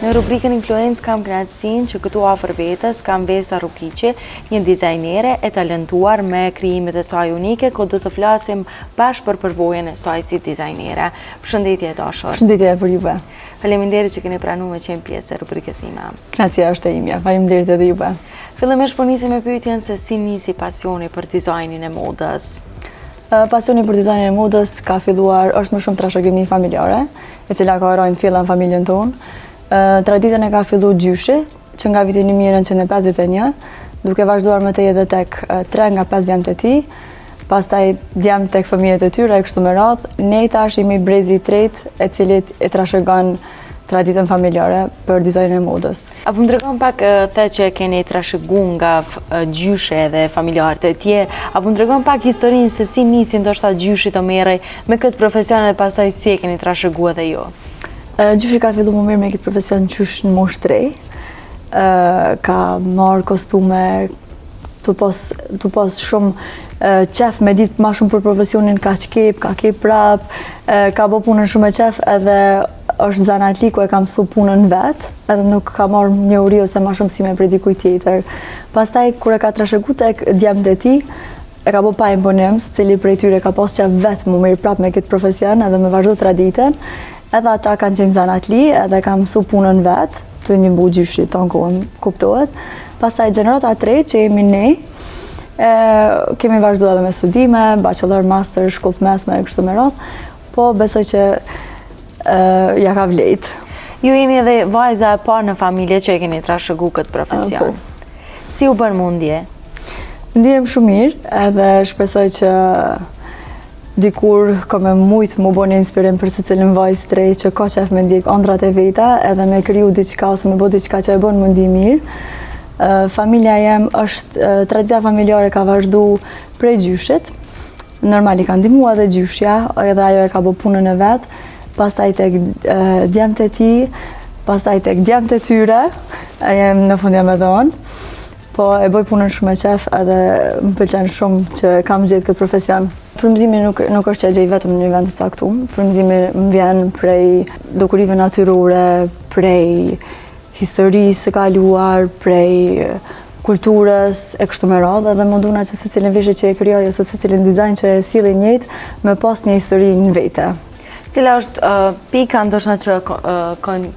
Në rubrikën Influencë kam kënaqësinë që këtu afër vetes kam Vesa Rukiqi, një dizajnere e talentuar me krijimet e saj unike, ku do të flasim bashkë për përvojën e saj si dizajnere. Përshëndetje dashur. Përshëndetje për juve. Faleminderit që keni pranuar me qenë pjesë e rubrikës ime. Kënaqësia është e imja. Faleminderit edhe juve. Fillimisht po nisim me pyetjen se si nisi pasioni për dizajnin e modës. Pasioni për dizajnin e modës ka filluar, është më shumë trashëgimi familjare, e cila ka rënë filla në familjen tonë. Traditën e ka fillu gjyshi, që nga viti 1951, duke vazhduar më tej edhe tek 3 nga 5 djemtë e tij, pastaj djemtë tek fëmijët e tyre e kështu me radhë. Ne tash jemi brezi i tretë e cili e trashëgon traditën familjare për dizajnin e modës. A po më tregon pak the që keni trashëguar nga gjyshe dhe familjarët e tjerë, a po më tregon pak historinë se si nisi ndoshta gjyshi të merrej me këtë profesion dhe pastaj si e keni trashëguar edhe ju? Gjyshi ka fillu më mirë me këtë profesion qysh në moshë 3. Ka marrë kostume, tu pas shumë qef me ditë ma shumë për profesionin, ka kep prap, ka bo punën shumë e qef edhe është zanatli ku e ka mësu punën vetë, edhe nuk ka marrë një uri ose ma shumë si me për dikuj tjetër. Pastaj, kur e ka trashëgu tek djemtë e tij, e ka bo pa imponim, se cili prej tyre ka pas qef vetë më mirë prap me këtë profesion edhe me vazhdu traditën. Edhe ata kanë qenë zanatli, edhe kanë mësu punën vetë, të një mbu gjyshi të në kohën kuptohet. Pastaj gjenerata 3 që jemi ne, kemi vazhdu edhe me studime, bachelor, master, shkollë të mesme, kështu me radhë, po besoj që ja ka vlejt. Ju jeni edhe vajza e parë në familje që e keni trashëgu këtë profesion. Si u bën mundje? Ndihem shumë mirë, edhe shpresoj që dikur ka me mujtë më bo një inspirim për se cilin vajzë të rej që ka qef me ndjek ëndrat e veta edhe me kriju diqka ose me bo diqka që e bon më ndi mirë. Familja jem është, tradita familjare ka vazhdu prej gjyshit. Normal i ka ndihmua edhe gjyshja, edhe ajo e ka bo punën e vetë, pastaj tek djemtë e tij, pastaj tek djemtë e tyre, jem në fund jam edhe unë. Po e bëj punën shumë e qef edhe më pëlqen shumë që kam zgjedhë këtë profesion. Frymëzimi nuk është që e gjej vetëm në një vend të caktuar. Frymëzimi më vjen prej dukurive natyrore, prej historisë së kaluar, prej kulturës e kështu me radhë, edhe më duna që secilin veshje që e krijoj ose secilin dizajn që e sjellë njëjtë me pas një histori në vete. Cila është pika ndoshta që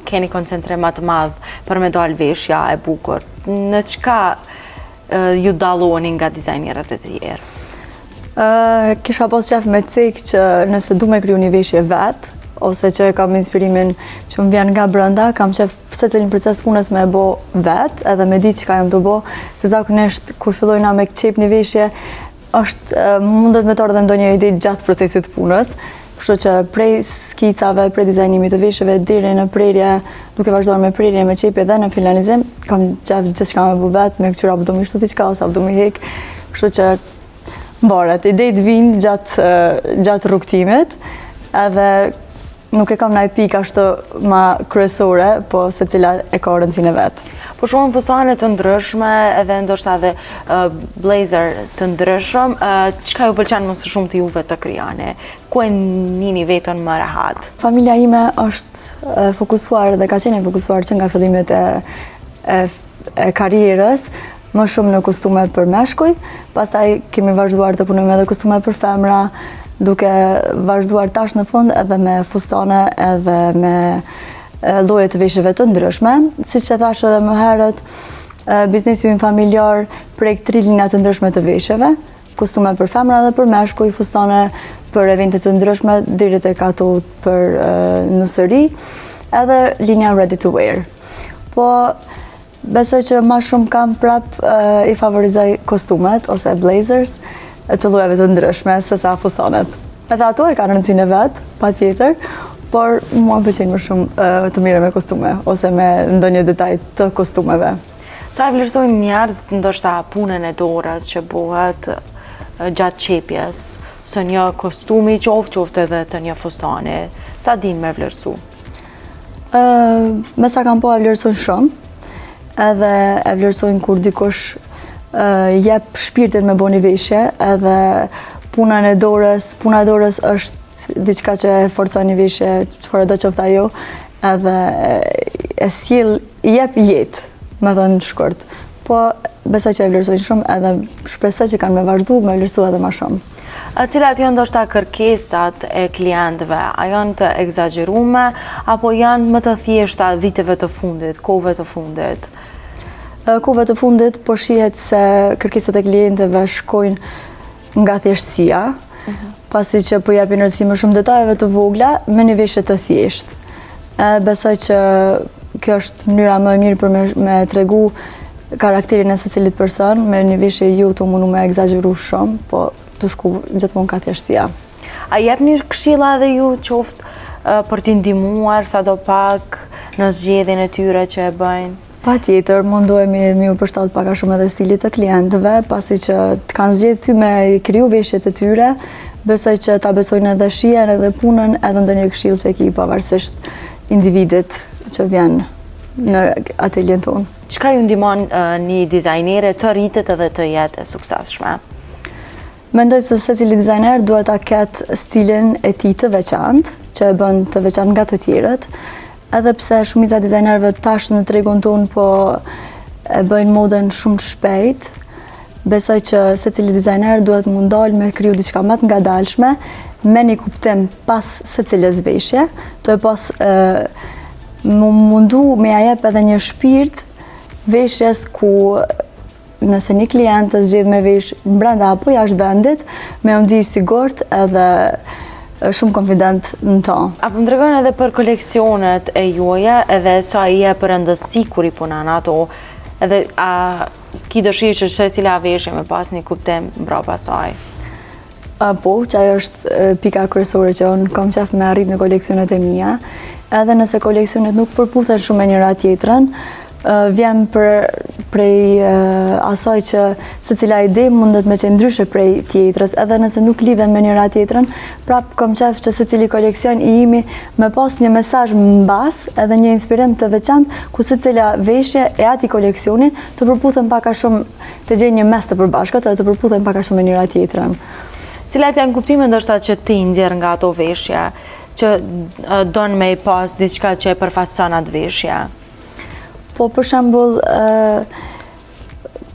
keni koncentrim më të madh për me dalë veshja e bukur? Në çka ju dalloni nga dizajnerët e tjerë? Kisha pas qef me cek që nëse du me kriju një veshje vetë, ose që kam inspirimin që më vjen nga brenda, kam qef secilin proces punës me e bo vetë, edhe me di çka jam të bo, se zakonisht kur fillojna me qep një veshje, mundet me të ardhe ndonjë ide gjatë procesit punës. Kështu që prej skicave, prej dizajnimit të veshjeve, deri në prerje, duke vazhduar me prerje, me qepje dhe në finalizim, kam qef gjithçka me bu vetë, me këtyra apo do mi shtu diçka ose apo do mi hek. Kështu që mbaret, idejt vinë gjatë rrugtimit, edhe nuk e kam ndaj pikë ashtu ma kryesore, po secila e ka rëndësinë e vet. Po shumë fustane të ndryshme edhe ndoshta edhe blazer të ndryshëm, çka ju pëlqen më së shumë të juve të krijani? Ku e nini veten më rehat? Familja ime është fokusuar dhe ka qenë fokusuar që nga fillimet e karrierës, më shumë në kostume për meshkuj, pastaj kemi vazhduar të punojmë edhe kostume për femra, duke vazhduar tash në fund edhe me fustane edhe me lloje të veshjeve të ndryshme. Siç e thash edhe më herët, biznesi im familjar prek 3 linja të ndryshme të veshjeve, kostume për femra dhe për meshkuj, fustane për evente të ndryshme, deri tek ato për nusëri, edhe linja ready to wear. Po besoj që ma shumë kam prap i favorizoj kostumet ose blazers të llojeve të ndryshme se sa fustanet. Edhe ato e kanë rëndësinë e vet, patjetër, por mua më pëlqen më shumë të mirë me kostume ose me ndonjë detaj të kostumeve. Sa e vlerësojnë njerëzit ndoshta punën e dorës që bëhet gjatë qepjes, së një kostumi qoftë edhe të një fustani? Sa din me vlerësu? Me sa kam po e vlerësojnë shumë, edhe e vlerësojnë kur dikush jep shpirtin me bo një veshje, edhe puna e dorës është diçka që forcon një veshje, çfarë do qoftë ajo, edhe e sjell, i jep jetë, me thënë shkurt. Po besoj që e vlerësojnë shumë edhe shpresoj që kanë me vazhdu me vlerësu edhe më shumë. Cilat janë ndoshta kërkesat e klientëve? A janë të egzagerume apo janë më të thjeshta viteve të fundit, kohëve të fundit? Kohëve të fundit po shihet se kërkesat e klientëve shkojnë nga thjeshtësia, pasi që po japin rëndësi më shumë detajeve të vogla me një veshje të thjeshtë. Besoj që kjo është mënyra më e mirë për me tregu karakterin e secilit person, me një veshje ju të mundu me egzageru shumë, po të shku gjithmonë ka thjeshtësia. A jep një këshilla edhe ju qoftë për t'i ndihmuar sado pak në zgjedhjen e tyre që e bëjnë? Patjetër, mundohemi me u përshtat pak a shumë edhe stilit të klientëve, pasi që të kanë zgjedhë ty me kriju veshjet e tyre, besoj që ta besojnë edhe shijen edhe punën edhe ndonjë këshillë që e ki pavarësisht individit që vjen në ateljen tonë. Çka ju ndihmon një dizajnere të rritet edhe të jetë e suksesshme? Mendoj se secili dizajner duhet ta ketë stilin e tij të veçantë, që e bën të veçantë nga të tjerët, edhe pse shumica dizajnerëve tash në tregun tonë po e bëjnë modën shumë të shpejt. Besoj që secili dizajner duhet mu ndalë me kriju diçka më të ngadalshme, me një kuptim pas secilës veshje, të e pas mundu me ja jep edhe një shpirt veshjes ku nëse një klient të zgjedh me vesh brenda apo jashtë vendit, me u ndi sigurt edhe shumë konfident në to. Apo më tregoni edhe për koleksionet e juaja, edhe sa i jep rëndësi kur i punon ato, edhe a ki dëshirë që secila veshje me pas një kuptim mbrapa saj? Po, që ajo është pika kryesore që unë kam qef me arrit në koleksionet e mia, edhe nëse koleksionet nuk përputhen shumë me njëra tjetrën, vjen prej asaj që secila ide mundet me qenë ndryshe prej tjetrës, edhe nëse nuk lidhen me njëra tjetrën, prap kam qef që secili koleksion i imi me pas një mesazh mbas edhe një inspirim të veçantë ku secila veshje e atij koleksioni të përputhen pak a shumë, të gjejnë një mes të përbashkët edhe të përputhen pak a shumë me njëra tjetrën. Cilat janë kuptime ndoshta që ti nxjerr nga ato veshja, që don me i pas diçka që e përfaqëson atë veshje? Po, për shembull,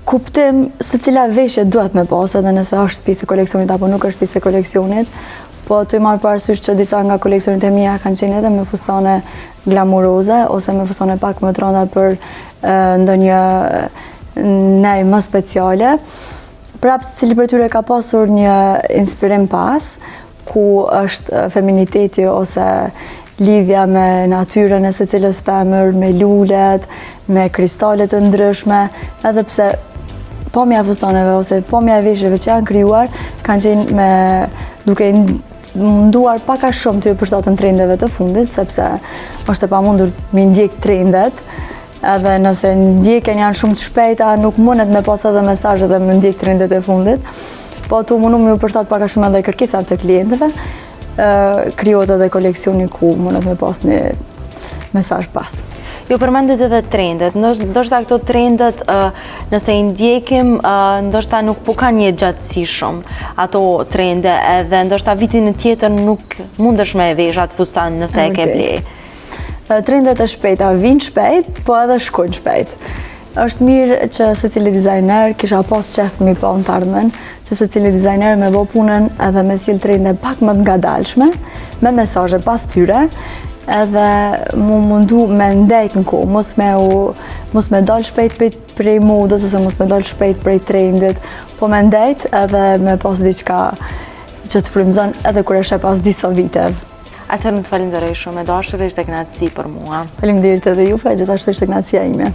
kuptim se cila veshje duhet me pas, edhe nëse është pjesë e koleksionit apo nuk është pjesë e koleksionit, po të i marrë parasysh që disa nga koleksionit e mia kanë qenë edhe me fustane glamuroze, ose me fustane pak më të rënda për ndonjë nej më speciale. Prapë cili për tyre ka pasur një inspirim pas, ku është feminiteti ose lidhja me natyrën e secilës femër, me lulet, me kristalet të ndryshme, edhe pse pamja fustaneve ose pamja veshjeve që janë krijuar kanë qenë me duke munduar pak a shumë të përshtatën trendeve të fundit, sepse është e pamundur me ndjek trendet, edhe nëse ndjekjen janë shumë të shpejta, nuk mundet me pas edhe mesazhe dhe me ndjek trendet e fundit, po tu mundu me u përshtat pak a shumë edhe kërkesat të klientëve, krijohet edhe koleksioni ku mundet me pas një mesazh pas. Ju përmendet edhe trendet, ndoshta këto trendet nëse i ndjekim, ndoshta nuk po kanë një gjatësi shumë ato trende, edhe ndoshta vitin tjetër nuk mundesh me vesh atë fustan nëse e ke ble. Trendet e shpejta vinë shpejt, po edhe shkojnë shpejt. Është mirë që secili dizajner kisha pas qef mi pa në të ardhmen, që secili dizajner me bo punën edhe me sjell trende pak më të ngadalshme, me mesazhe pas tyre, edhe mu mundu me ndejt në kohë, mos me dal shpejt prej modës, ose mos me dal shpejt prej trendit, po me ndejt edhe me pas diçka që të frymëzon edhe kur e sheh pas disa viteve. Atëherë, në të falenderoj shumë, e dashur, ishte kënaqësi për mua. Faleminderit edhe juve, gjithashtu ishte kënaqësia ime.